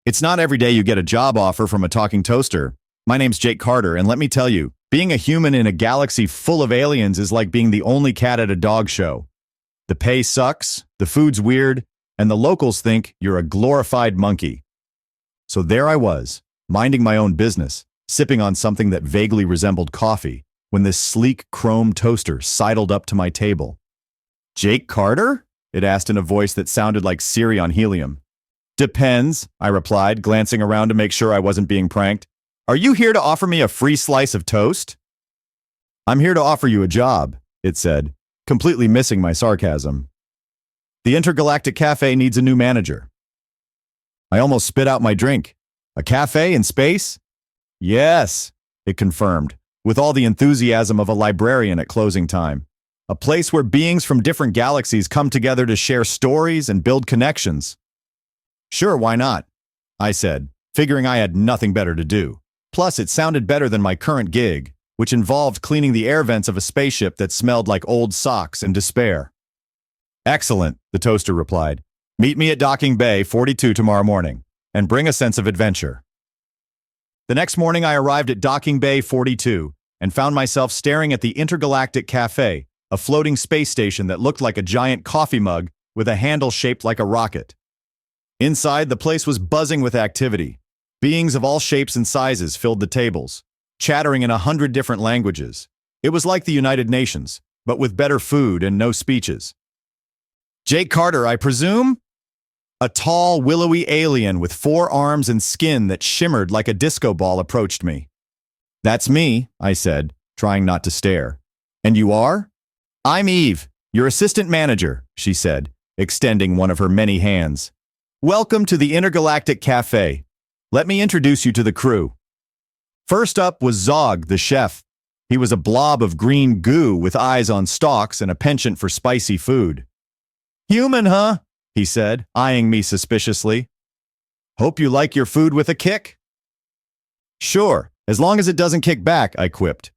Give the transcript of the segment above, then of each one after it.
It's not every day you get a job offer from a talking toaster. My name's Jake Carter, and let me tell you, being a human in a galaxy full of aliens is like being the only cat at a dog show. The pay sucks, the food's weird, and the locals think you're a glorified monkey. So there I was, minding my own business, sipping on something that vaguely resembled coffee, when this sleek chrome toaster sidled up to my table. "Jake Carter?" it asked in a voice that sounded like Siri on helium. "Depends," I replied, glancing around to make sure I wasn't being pranked. "Are you here to offer me a free slice of toast?" "I'm here to offer you a job," it said, completely missing my sarcasm. "The Intergalactic Cafe needs a new manager." I almost spit out my drink. "A cafe in space?" "Yes," it confirmed, with all the enthusiasm of a librarian at closing time. "A place where beings from different galaxies come together to share stories and build connections." "Sure, why not?" I said, figuring I had nothing better to do. Plus, it sounded better than my current gig, which involved cleaning the air vents of a spaceship that smelled like old socks and despair. "Excellent," the toaster replied. "Meet me at Docking Bay 42 tomorrow morning, and bring a sense of adventure." The next morning, I arrived at Docking Bay 42 and found myself staring at the Intergalactic Cafe, a floating space station that looked like a giant coffee mug with a handle shaped like a rocket. Inside, the place was buzzing with activity. Beings of all shapes and sizes filled the tables, chattering in 100 different languages. It was like the United Nations, but with better food and no speeches. "Jake Carter, I presume?" A tall, willowy alien with 4 arms and skin that shimmered like a disco ball approached me. "That's me," I said, trying not to stare. "And you are?" "I'm Eve, your assistant manager," she said, extending one of her many hands. "Welcome to the Intergalactic Cafe. Let me introduce you to the crew." First up was Zog, the chef. He was a blob of green goo with eyes on stalks and a penchant for spicy food. "Human, huh?" he said, eyeing me suspiciously. "Hope you like your food with a kick?" "Sure, as long as it doesn't kick back," I quipped.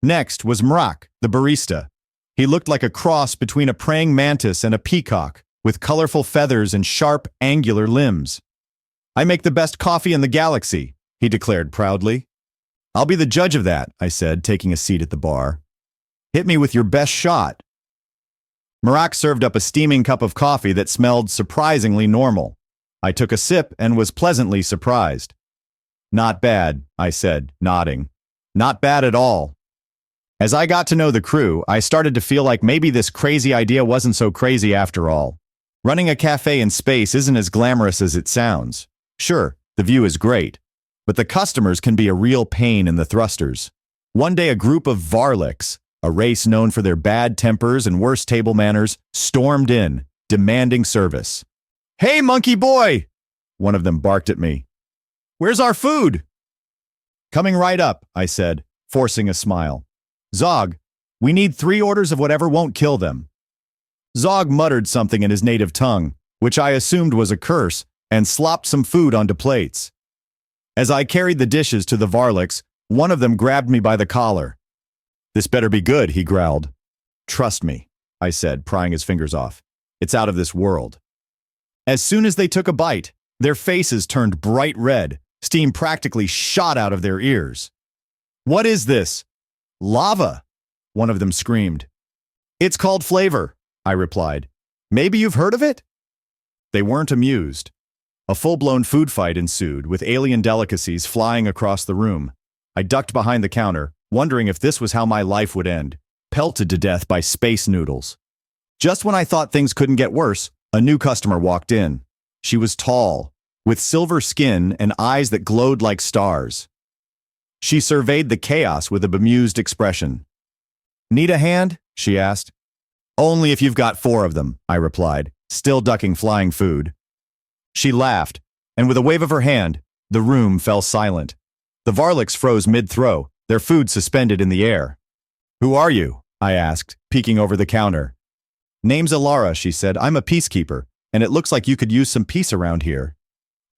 Next was Mrak, the barista. He looked like a cross between a praying mantis and a peacock, with colorful feathers and sharp, angular limbs. "I make the best coffee in the galaxy," he declared proudly. "I'll be the judge of that," I said, taking a seat at the bar. "Hit me with your best shot." Mrak served up a steaming cup of coffee that smelled surprisingly normal. I took a sip and was pleasantly surprised. "Not bad," I said, nodding. "Not bad at all." As I got to know the crew, I started to feel like maybe this crazy idea wasn't so crazy after all. Running a cafe in space isn't as glamorous as it sounds. Sure, the view is great, but the customers can be a real pain in the thrusters. One day a group of Varlics, a race known for their bad tempers and worse table manners, stormed in, demanding service. "Hey, monkey boy!" one of them barked at me. "Where's our food?" "Coming right up," I said, forcing a smile. "Zog, we need 3 orders of whatever won't kill them." Zog muttered something in his native tongue, which I assumed was a curse, and slopped some food onto plates. As I carried the dishes to the Varlics, one of them grabbed me by the collar. "This better be good," he growled. "Trust me," I said, prying his fingers off. "It's out of this world." As soon as they took a bite, their faces turned bright red, steam practically shot out of their ears. "What is this?" "Lava," one of them screamed. "It's called flavor," I replied. "Maybe you've heard of it?" They weren't amused. A full-blown food fight ensued, with alien delicacies flying across the room. I ducked behind the counter, wondering if this was how my life would end, pelted to death by space noodles. Just when I thought things couldn't get worse, a new customer walked in. She was tall, with silver skin and eyes that glowed like stars. She surveyed the chaos with a bemused expression. "Need a hand?" she asked. "Only if you've got 4 of them," I replied, still ducking flying food. She laughed, and with a wave of her hand, the room fell silent. The Varlics froze mid-throw, their food suspended in the air. "Who are you?" I asked, peeking over the counter. "Name's Alara," she said. "I'm a peacekeeper, and it looks like you could use some peace around here."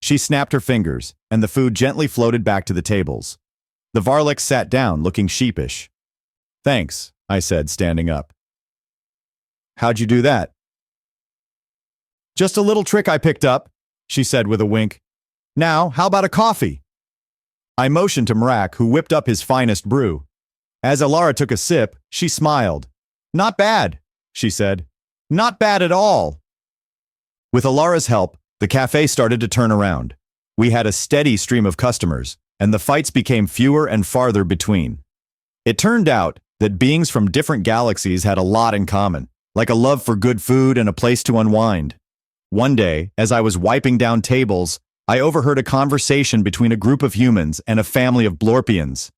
She snapped her fingers, and the food gently floated back to the tables. The Varlics sat down, looking sheepish. "Thanks," I said, standing up. "How'd you do that?" "Just a little trick I picked up," she said with a wink. Now, how about a coffee? I motioned to Mrak, who whipped up his finest brew. As Alara took a sip, she smiled. Not bad, she said. Not bad at all. With Alara's help, the cafe started to turn around. We had a steady stream of customers, and the fights became fewer and farther between. It turned out that beings from different galaxies had a lot in common, like a love for good food and a place to unwind. One day, as I was wiping down tables, I overheard a conversation between a group of humans and a family of Blorpians.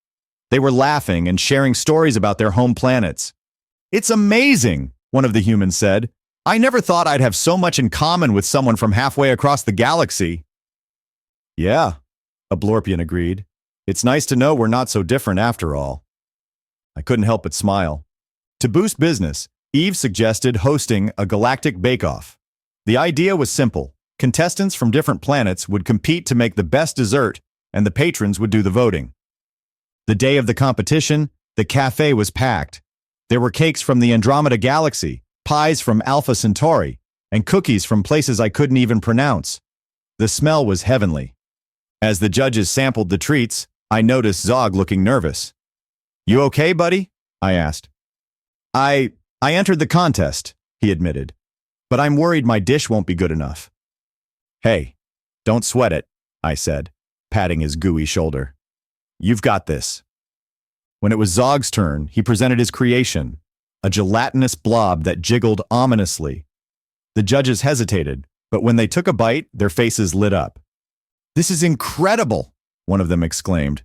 They were laughing and sharing stories about their home planets. It's amazing, one of the humans said. I never thought I'd have so much in common with someone from halfway across the galaxy. Yeah, a Blorpian agreed. It's nice to know we're not so different after all. I couldn't help but smile. To boost business, Eve suggested hosting a galactic bake-off. The idea was simple. Contestants from different planets would compete to make the best dessert, and the patrons would do the voting. The day of the competition, the cafe was packed. There were cakes from the Andromeda Galaxy, pies from Alpha Centauri, and cookies from places I couldn't even pronounce. The smell was heavenly. As the judges sampled the treats, I noticed Zog looking nervous. You okay, buddy? I asked. I entered the contest, he admitted. But I'm worried my dish won't be good enough. Hey, don't sweat it, I said, patting his gooey shoulder. You've got this. When it was Zog's turn, he presented his creation, a gelatinous blob that jiggled ominously. The judges hesitated, but when they took a bite, their faces lit up. This is incredible, one of them exclaimed.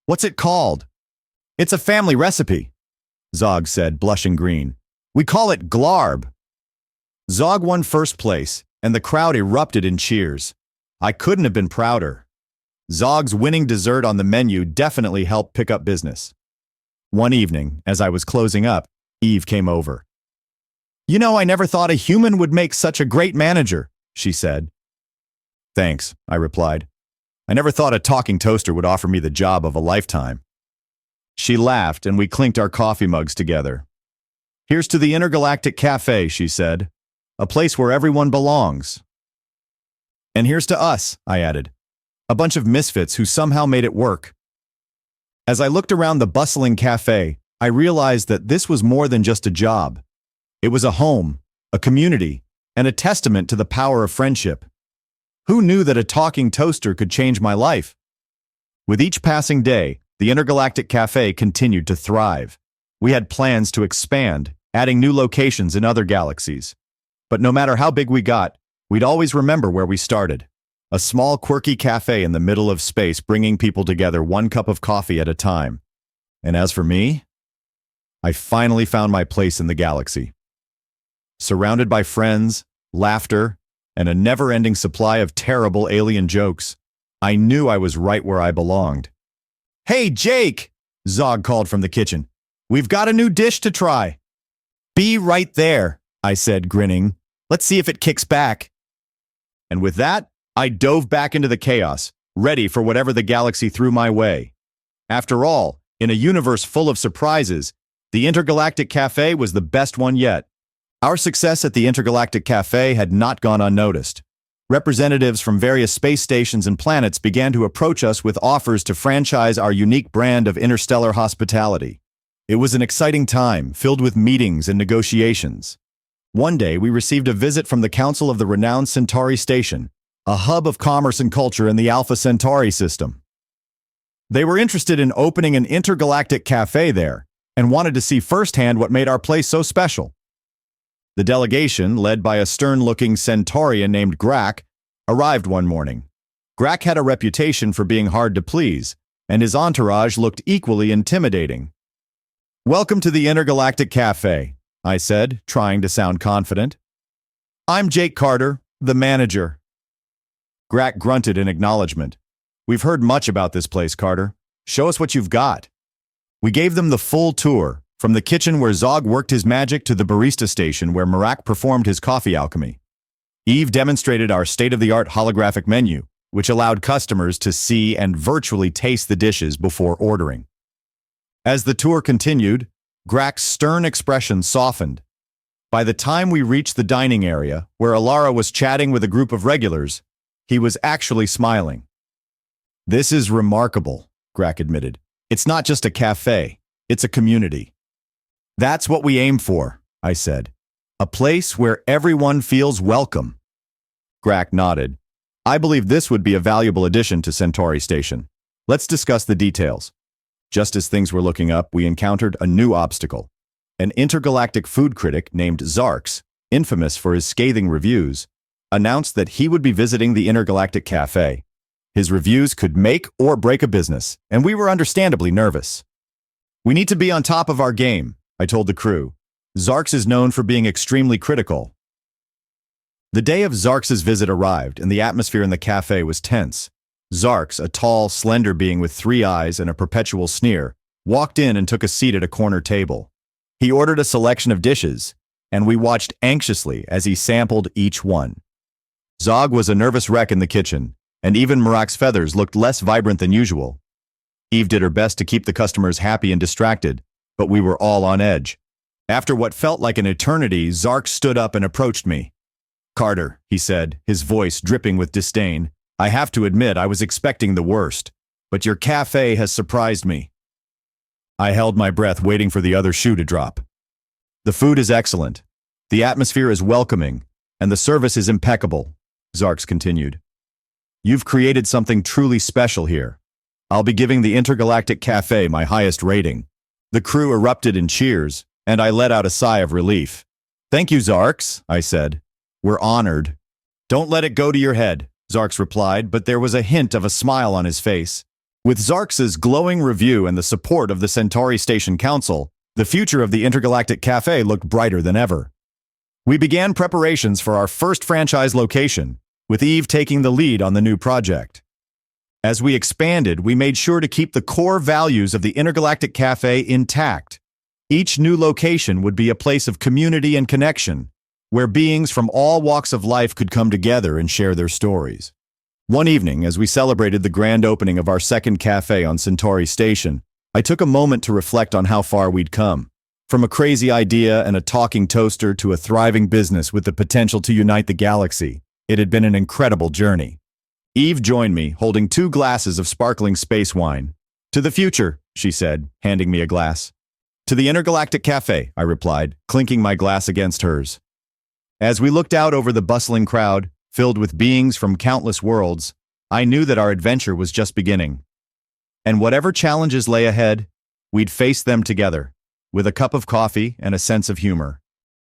What's it called? It's a family recipe, Zog said, blushing green. We call it Glarb. Zog won first place, and the crowd erupted in cheers. I couldn't have been prouder. Zog's winning dessert on the menu definitely helped pick up business. One evening, as I was closing up, Eve came over. You know, I never thought a human would make such a great manager, she said. Thanks, I replied. I never thought a talking toaster would offer me the job of a lifetime. She laughed, and we clinked our coffee mugs together. Here's to the Intergalactic Cafe, she said. A place where everyone belongs. And here's to us, I added. A bunch of misfits who somehow made it work. As I looked around the bustling cafe, I realized that this was more than just a job. It was a home, a community, and a testament to the power of friendship. Who knew that a talking toaster could change my life? With each passing day, the Intergalactic Cafe continued to thrive. We had plans to expand, adding new locations in other galaxies. But no matter how big we got, we'd always remember where we started. A small, quirky cafe in the middle of space, bringing people together one cup of coffee at a time. And as for me, I finally found my place in the galaxy. Surrounded by friends, laughter, and a never-ending supply of terrible alien jokes, I knew I was right where I belonged. Hey, Jake, Zog called from the kitchen. We've got a new dish to try. Be right there, I said, grinning. Let's see if it kicks back. And with that, I dove back into the chaos, ready for whatever the galaxy threw my way. After all, in a universe full of surprises, the Intergalactic Cafe was the best one yet. Our success at the Intergalactic Cafe had not gone unnoticed. Representatives from various space stations and planets began to approach us with offers to franchise our unique brand of interstellar hospitality. It was an exciting time, filled with meetings and negotiations. One day, we received a visit from the Council of the renowned Centauri Station, a hub of commerce and culture in the Alpha Centauri system. They were interested in opening an intergalactic cafe there and wanted to see firsthand what made our place so special. The delegation, led by a stern-looking Centaurian named Grak, arrived one morning. Grak had a reputation for being hard to please, and his entourage looked equally intimidating. Welcome to the Intergalactic Cafe, I said, trying to sound confident. I'm Jake Carter, the manager. Grak grunted in acknowledgement. We've heard much about this place, Carter. Show us what you've got. We gave them the full tour, from the kitchen where Zog worked his magic to the barista station where Mrak performed his coffee alchemy. Eve demonstrated our state-of-the-art holographic menu, which allowed customers to see and virtually taste the dishes before ordering. As the tour continued, Grak's stern expression softened. By the time we reached the dining area, where Alara was chatting with a group of regulars, he was actually smiling. This is remarkable, Grack admitted. It's not just a cafe, it's a community. That's what we aim for, I said. A place where everyone feels welcome. Grack nodded. I believe this would be a valuable addition to Centauri Station. Let's discuss the details. Just as things were looking up, we encountered a new obstacle. An intergalactic food critic named Zarks, infamous for his scathing reviews, announced that he would be visiting the Intergalactic Cafe. His reviews could make or break a business, and we were understandably nervous. We need to be on top of our game, I told the crew. Zarks is known for being extremely critical. The day of Zarks' visit arrived, and the atmosphere in the cafe was tense. Zarks, a tall, slender being with 3 eyes and a perpetual sneer, walked in and took a seat at a corner table. He ordered a selection of dishes, and we watched anxiously as he sampled each one. Zog was a nervous wreck in the kitchen, and even Marak's feathers looked less vibrant than usual. Eve did her best to keep the customers happy and distracted, but we were all on edge. After what felt like an eternity, Zark stood up and approached me. Carter, he said, his voice dripping with disdain, I have to admit I was expecting the worst, but your cafe has surprised me. I held my breath waiting for the other shoe to drop. The food is excellent, the atmosphere is welcoming, and the service is impeccable, Zarks continued. You've created something truly special here. I'll be giving the Intergalactic Cafe my highest rating. The crew erupted in cheers, and I let out a sigh of relief. Thank you, Zarks, I said. We're honored. Don't let it go to your head, Zarks replied, but there was a hint of a smile on his face. With Zarks' glowing review and the support of the Centauri Station Council, the future of the Intergalactic Cafe looked brighter than ever. We began preparations for our first franchise location, with Eve taking the lead on the new project. As we expanded, we made sure to keep the core values of the Intergalactic Cafe intact. Each new location would be a place of community and connection, where beings from all walks of life could come together and share their stories. One evening, as we celebrated the grand opening of our second cafe on Centauri Station, I took a moment to reflect on how far we'd come. From a crazy idea and a talking toaster to a thriving business with the potential to unite the galaxy, it had been an incredible journey. Eve joined me, holding 2 glasses of sparkling space wine. To the future, she said, handing me a glass. To the Intergalactic Cafe, I replied, clinking my glass against hers. As we looked out over the bustling crowd, filled with beings from countless worlds, I knew that our adventure was just beginning. And whatever challenges lay ahead, we'd face them together, with a cup of coffee and a sense of humor.